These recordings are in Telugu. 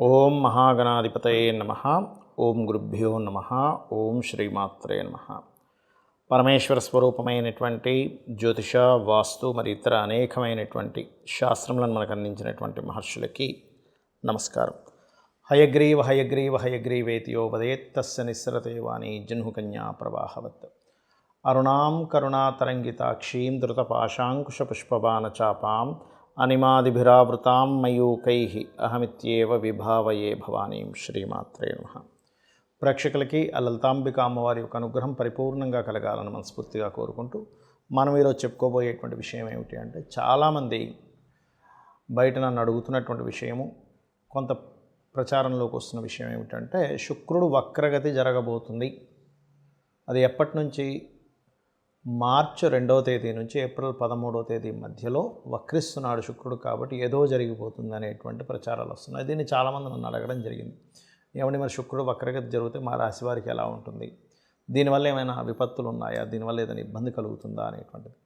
ఓం మహాగణాధిపతయే నమః. ఓం గురుభ్యో నమః. ఓం శ్రీమాత్రే నమః. పరమేశ్వర స్వరూపమైనటువంటి జ్యోతిష, వాస్తు మరి ఇతర అనేకమైనటువంటి శాస్త్రములను మనకు అందించినటువంటి మహర్షులకి నమస్కారం. హయగ్రీవ హయగ్రీవ హయగ్రీవేతియో వదేత్ తస్య నిస్సరతే వాణి జహ్నుకన్యా ప్రవాహవత్. అరుణాం కరుణాతరంగితాక్షీం ధృతపాశాంకుశపుష్పబాణచాపాం అనిమాదిభిరావృతాం మయూకైః అహమిత్యేవ విభావయే భవానీం. శ్రీమాత్రే నమః. ప్రేక్షకులకి ఆ లలితాంబిక అమ్మవారి యొక్క అనుగ్రహం పరిపూర్ణంగా కలగాలని మనస్ఫూర్తిగా కోరుకుంటూ మనం ఈరోజు చెప్పుకోబోయేటువంటి విషయం ఏమిటి అంటే, చాలామంది బయట నన్ను అడుగుతున్నటువంటి విషయము, కొంత ప్రచారంలోకి వస్తున్న విషయం ఏమిటంటే, శుక్రుడు వక్రగతి జరగబోతుంది. అది ఎప్పటి నుంచి? మార్చి 2వ తేదీ నుంచి ఏప్రిల్ 13వ తేదీ మధ్యలో వక్రిస్తున్నాడు శుక్రుడు, కాబట్టి ఏదో జరిగిపోతుంది అనేటువంటి ప్రచారాలు వస్తున్నాయి. దీన్ని చాలామంది నన్ను అడగడం జరిగింది. ఏమండి, మరి శుక్రుడు వక్రగతి జరిగితే మా రాశి వారికి ఎలా ఉంటుంది? దీనివల్ల ఏమైనా విపత్తులు ఉన్నాయా? దీనివల్ల ఏదైనా ఇబ్బంది కలుగుతుందా అనేటువంటిది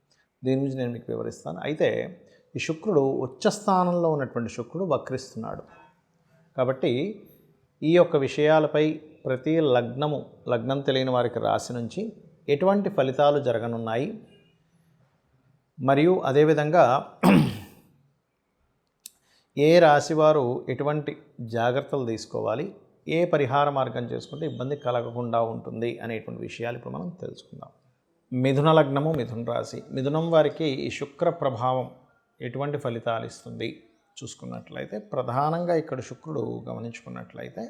దీని గురించి నేను మీకు వివరిస్తాను. అయితే ఈ శుక్రుడు ఉచ్చ స్థానంలో ఉన్నటువంటి శుక్రుడు వక్రిస్తున్నాడు కాబట్టి ఈ యొక్క విషయాలపై ప్రతి లగ్నం తెలియని వారికి రాశి నుంచి ఎటువంటి ఫలితాలు జరగనున్నాయి, మరియు అదేవిధంగా ఏ రాశివారు ఎటువంటి జాగ్రత్తలు తీసుకోవాలి, ఏ పరిహార మార్గం చేసుకుంటే ఇబ్బంది కలగకుండా ఉంటుంది అనేటువంటి విషయాలు ఇప్పుడు మనం తెలుసుకుందాం. మిథున లగ్నము, మిథున రాశి. మిథునం వారికి ఈ శుక్ర ప్రభావం ఎటువంటి ఫలితాలు ఇస్తుంది చూసుకున్నట్లయితే, ప్రధానంగా ఇక్కడ శుక్రుడు గమనించుకున్నట్లయితే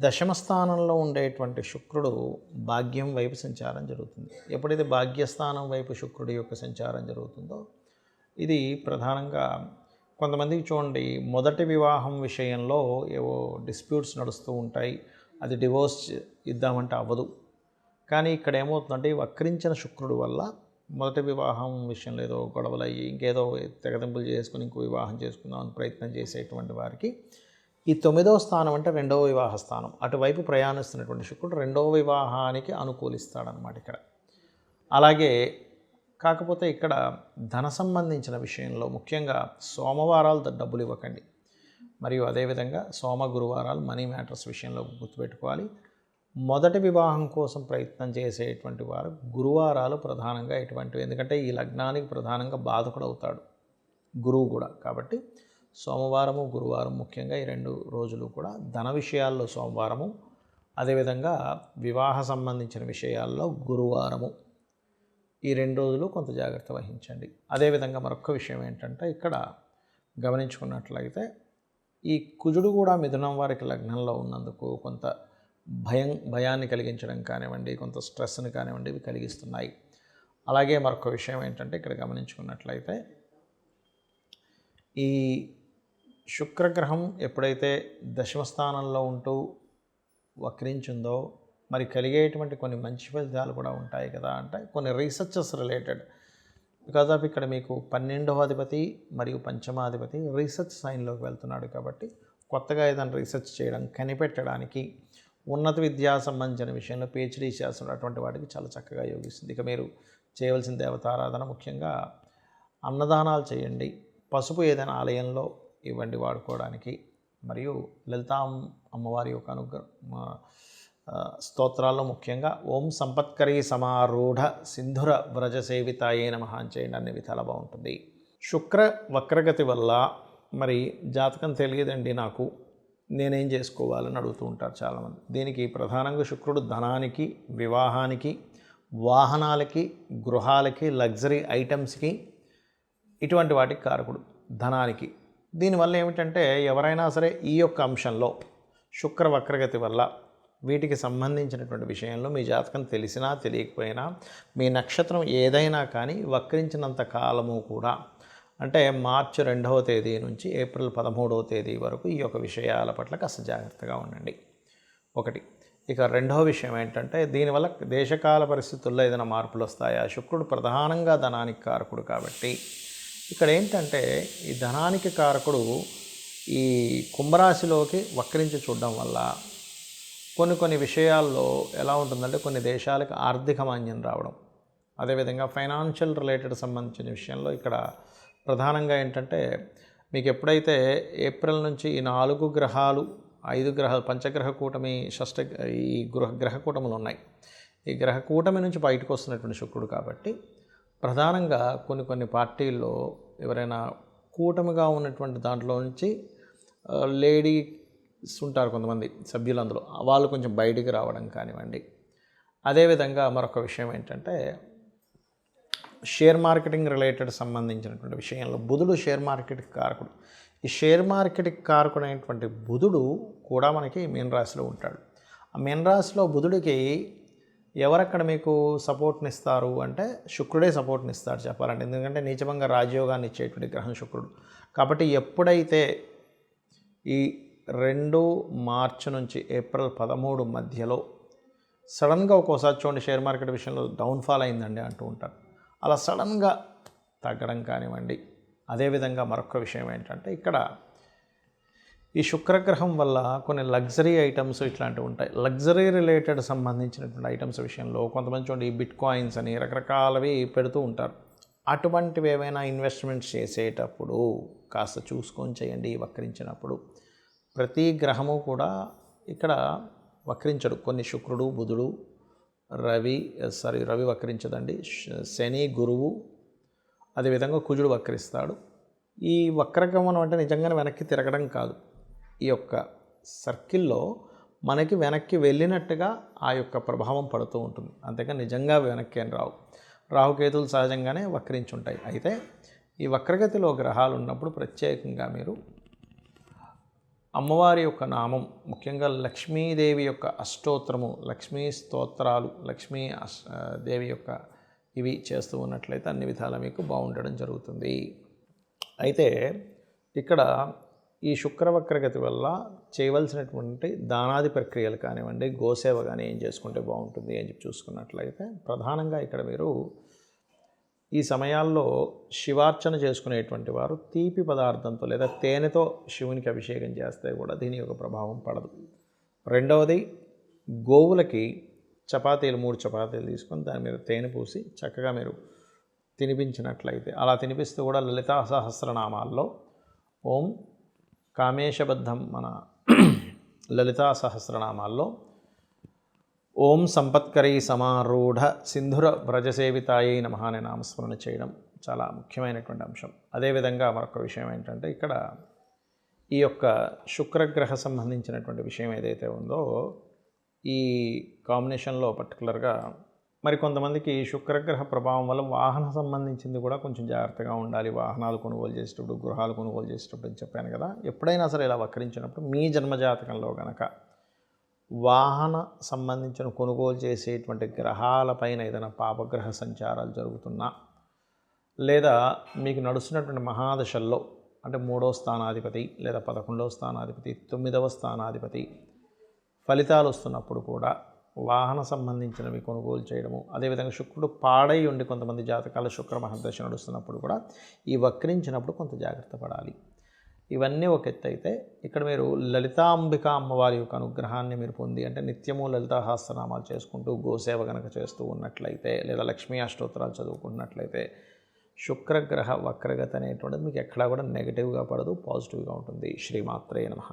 దశమ స్థానంలో ఉండేటువంటి శుక్రుడు భాగ్యం వైపు సంచారం జరుగుతుంది. ఎప్పుడైతే భాగ్యస్థానం వైపు శుక్రుడి యొక్క సంచారం జరుగుతుందో, ఇది ప్రధానంగా కొంతమందికి చూడండి, మొదటి వివాహం విషయంలో ఏవో డిస్ప్యూట్స్ నడుస్తూ ఉంటాయి, అది డివోర్స్ ఇద్దామంటే అవ్వదు. కానీ ఇక్కడ ఏమవుతుందంటే, వక్రించిన శుక్రుడు వల్ల మొదటి వివాహం విషయంలో ఏదో గొడవలు అయ్యి ఇంకేదో తెగతింపులు చేసుకుని ఇంకో వివాహం చేసుకుందామని ప్రయత్నం చేసేటువంటి వారికి ఈ 9వ స్థానం అంటే 2వ వివాహ స్థానం, అటువైపు ప్రయాణిస్తున్నటువంటి శుక్రుడు 2వ వివాహానికి అనుకూలిస్తాడనమాట ఇక్కడ. అలాగే కాకపోతే ఇక్కడ ధన సంబంధించిన విషయంలో ముఖ్యంగా సోమవారాలు డబ్బులు ఇవ్వకండి, మరియు అదేవిధంగా గురువారాలు మనీ మ్యాటర్స్ విషయంలో గుర్తుపెట్టుకోవాలి. మొదటి వివాహం కోసం ప్రయత్నం చేసేటువంటి వారు గురువారాలు ప్రధానంగా ఎటువంటివి, ఎందుకంటే ఈ లగ్నానికి ప్రధానంగా బాధకుడు అవుతాడు గురువు కూడా. కాబట్టి సోమవారము, గురువారం ముఖ్యంగా ఈ 2 రోజులు కూడా ధన విషయాల్లో సోమవారము, అదేవిధంగా వివాహ సంబంధించిన విషయాల్లో గురువారము, ఈ 2 రోజులు కొంత జాగ్రత్త వహించండి. అదేవిధంగా మరొక విషయం ఏంటంటే, ఇక్కడ గమనించుకున్నట్లయితే ఈ కుజుడు కూడా మిథునం వారికి లగ్నంలో ఉన్నందుకు కొంత భయాన్ని కలిగించడం కానివ్వండి, కొంత స్ట్రెస్ని కానివ్వండి, ఇవి కలిగిస్తున్నాయి. అలాగే మరొక విషయం ఏంటంటే, ఇక్కడ గమనించుకున్నట్లయితే ఈ శుక్రగ్రహం ఎప్పుడైతే దశమ స్థానంలో ఉంటూ వక్రించిందో, మరి కలిగేటువంటి కొన్ని మంచి ఫలితాలు కూడా ఉంటాయి కదా. అంటే కొన్ని రీసెర్చెస్ రిలేటెడ్, బికాజ్ ఆఫ్ ఇక్కడ మీకు 12వ అధిపతి మరియు పంచమాధిపతి రీసెర్చ్ సైన్లోకి వెళ్తున్నాడు. కాబట్టి కొత్తగా ఏదైనా రీసెర్చ్ చేయడం, కనిపెట్టడానికి, ఉన్నత విద్యా సంబంధించిన విషయంలో పిహెచ్డీ చేస్తున్నటువంటి వాటికి చాలా చక్కగా యోగిస్తుంది. ఇక మీరు చేయవలసిన దేవతారాధన, ముఖ్యంగా అన్నదానాలు చేయండి, పసుపు ఏదైనా ఆలయంలో ఇవ్వండి వాడుకోవడానికి, మరియు లలితా అమ్మవారి యొక్క స్తోత్రాల్లో ముఖ్యంగా ఓం సంపత్కరీ సమారూఢ సింధుర వ్రజ సేవితాయే నమః అని చేయండి, అన్ని విధాలా బాగుంటుంది. శుక్ర వక్రగతి వల్ల మరి జాతకం తెలియదండి నాకు, నేనేం చేసుకోవాలని అడుగుతూ ఉంటారు చాలామంది. దీనికి ప్రధానంగా శుక్రుడు ధనానికి, వివాహానికి, వాహనాలకి, గృహాలకి, లగ్జరీ ఐటమ్స్కి, ఇటువంటి వాటికి కారకుడు ధనానికి. దీనివల్ల ఏమిటంటే, ఎవరైనా సరే ఈ యొక్క అంశంలో శుక్ర వక్రగతి వల్ల వీటికి సంబంధించినటువంటి విషయంలో మీ జాతకం తెలిసినా తెలియకపోయినా, మీ నక్షత్రం ఏదైనా కానీ వక్రించినంత కాలము కూడా, అంటే మార్చి 2వ తేదీ నుంచి ఏప్రిల్ 13వ తేదీ వరకు ఈ యొక్క విషయాల పట్ల కాస్త జాగ్రత్తగా ఉండండి. ఒకటి. ఇక 2వ విషయం ఏంటంటే, దీనివల్ల దేశకాల పరిస్థితుల్లో ఏదైనా మార్పులు వస్తాయా? శుక్రుడు ప్రధానంగా ధనానికి కారకుడు కాబట్టి ఇక్కడ ఏంటంటే, ఈ ధనానికి కారకుడు ఈ కుంభరాశిలోకి వక్రించి చూడడం వల్ల కొన్ని విషయాల్లో ఎలా ఉంటుందంటే, కొన్ని దేశాలకు ఆర్థిక మాంద్యం రావడం, అదేవిధంగా ఫైనాన్షియల్ రిలేటెడ్ సంబంధించిన విషయంలో ఇక్కడ ప్రధానంగా ఏంటంటే, మీకు ఎప్పుడైతే ఏప్రిల్ నుంచి ఈ 4 గ్రహాలు 5 గ్రహాలు పంచగ్రహ కూటమి ఈ గ్రహ కూటములు ఉన్నాయి. ఈ గ్రహ కూటమి నుంచి బయటకు వస్తున్నటువంటి శుక్రుడు కాబట్టి ప్రధానంగా కొన్ని పార్టీల్లో ఎవరైనా కూటమిగా ఉన్నటువంటి దాంట్లో నుంచి లేడీస్ ఉంటారు కొంతమంది సభ్యులు, అందులో వాళ్ళు కొంచెం బయటికి రావడం కానివ్వండి. అదేవిధంగా మరొక విషయం ఏంటంటే షేర్ మార్కెటింగ్ రిలేటెడ్ సంబంధించినటువంటి విషయంలో బుధుడు షేర్ మార్కెట్కి కారకుడు. ఈ షేర్ మార్కెట్కి కారకుడైనటువంటి బుధుడు కూడా మనకి మీన రాశిలో ఉంటాడు. ఆ మీన రాశిలో బుధుడికి ఎవరక్కడ మీకు సపోర్ట్ని ఇస్తారు అంటే శుక్రుడే సపోర్ట్ని ఇస్తాడు చెప్పాలంటే. ఎందుకంటే నీచభంగ రాజయోగాన్ని ఇచ్చేటువంటి గ్రహం శుక్రుడు. కాబట్టి ఎప్పుడైతే ఈ 2 మార్చి నుంచి ఏప్రిల్ 13 మధ్యలో సడన్గా ఒక్కోసారి చూడండి షేర్ మార్కెట్ విషయంలో డౌన్ఫాల్ అయిందండి అంటూ ఉంటారు. అలా సడన్గా తగ్గడం కానివ్వండి. అదేవిధంగా మరొక విషయం ఏంటంటే ఇక్కడ ఈ శుక్రగ్రహం వల్ల కొన్ని లగ్జరీ ఐటమ్స్ ఇట్లాంటివి ఉంటాయి. లగ్జరీ రిలేటెడ్ సంబంధించినటువంటి ఐటమ్స్ విషయంలో కొంతమంది చూడండి ఈ బిట్ కాయిన్స్ అని రకరకాలవి పెడుతూ ఉంటారు. అటువంటివి ఏవైనా ఇన్వెస్ట్మెంట్స్ చేసేటప్పుడు కాస్త చూసుకొని చేయండి. వక్రించినప్పుడు ప్రతి గ్రహము కూడా ఇక్కడ వక్రించడు. కొన్ని శుక్రుడు, బుధుడు, రవి వక్రించదండి, శని, గురువు, అదేవిధంగా కుజుడు వక్రిస్తాడు. ఈ వక్రగమనం అంటే నిజంగానే వెనక్కి తిరగడం కాదు. ఈ యొక్క సర్కిల్లో మనకి వెనక్కి వెళ్ళినట్టుగా ఆ యొక్క ప్రభావం పడుతూ ఉంటుంది. అంతేకాని నిజంగా వెనక్కి ఏం రావు. రాహుకేతువులు సహజంగానే వక్రించుంటాయి. అయితే ఈ వక్రగతిలో గ్రహాలు ఉన్నప్పుడు ప్రత్యేకంగా మీరు అమ్మవారి యొక్క నామం, ముఖ్యంగా లక్ష్మీదేవి యొక్క అష్టోత్తరము, లక్ష్మీ స్తోత్రాలు, దేవి యొక్క ఇవి చేస్తూ ఉన్నట్లయితే అన్ని విధాలా మీకు బాగుండడం జరుగుతుంది. అయితే ఇక్కడ ఈ శుక్రవక్రగతి వల్ల చేయవలసినటువంటి దానాది ప్రక్రియలు కానివ్వండి, గోసేవ కానీ ఏం చేసుకుంటే బాగుంటుంది అని చెప్పి చూసుకున్నట్లయితే ప్రధానంగా ఇక్కడ మీరు ఈ సమయాల్లో శివార్చన చేసుకునేటువంటి వారు తీపి పదార్థంతో లేదా తేనెతో శివునికి అభిషేకం చేస్తే కూడా దీని యొక్క ప్రభావం పడదు. రెండవది, గోవులకి చపాతీలు 3 చపాతీలు తీసుకొని దాని మీద తేనె పూసి చక్కగా మీరు తినిపించినట్లయితే, అలా తినిపిస్తూ కూడా లలితా సహస్రనామాల్లో ఓం కామేశబద్ధం మన లలితా సహస్రనామాల్లో ఓం సంపత్కరీ సమారూఢ సింధుర వ్రజసేవితాయై నమః అనే నామస్మరణ చేయడం చాలా ముఖ్యమైనటువంటి అంశం. అదేవిధంగా మరొక విషయం ఏంటంటే ఇక్కడ ఈ యొక్క శుక్రగ్రహ సంబంధించినటువంటి విషయం ఏదైతే ఉందో ఈ కాంబినేషన్లో పర్టికులర్గా మరికొంతమందికి శుక్రగ్రహ ప్రభావం వల్ల వాహన సంబంధించింది కూడా కొంచెం జాగ్రత్తగా ఉండాలి. వాహనాలు కొనుగోలు చేసేటప్పుడు, గృహాలు కొనుగోలు చేసేటప్పుడు అని చెప్పాను కదా. ఎప్పుడైనా సరే ఇలా వక్రించినప్పుడు మీ జన్మజాతకంలో కనుక వాహన సంబంధించిన కొనుగోలు చేసేటువంటి గ్రహాలపైన ఏదైనా పాపగ్రహ సంచారాలు జరుగుతున్నా, లేదా మీకు నడుస్తున్నటువంటి మహాదశల్లో అంటే 3వ స్థానాధిపతి లేదా 11వ స్థానాధిపతి, 9వ స్థానాధిపతి ఫలితాలు వస్తున్నప్పుడు కూడా వాహన సంబంధించినవి కొనుగోలు చేయడము, అదేవిధంగా శుక్రుడు పాడై ఉండి కొంతమంది జాతకాల శుక్ర మహర్దశ నడుస్తున్నప్పుడు కూడా ఈ వక్రించినప్పుడు కొంత జాగ్రత్త పడాలి. ఇవన్నీ ఒక ఎత్తు అయితే ఇక్కడ మీరు లలితాంబిక అమ్మవారి యొక్క అనుగ్రహాన్ని మీరు పొంది అంటే నిత్యము లలితా సహస్రనామాలు చేసుకుంటూ గోసేవ గనక చేస్తూ ఉన్నట్లయితే లేదా లక్ష్మీ అష్టోత్తరాలు చదువుకుంటున్నట్లయితే శుక్రగ్రహ వక్రగతి అనేటువంటిది మీకు ఎక్కడా కూడా నెగిటివ్గా పడదు, పాజిటివ్గా ఉంటుంది. శ్రీమాత్రే నమః.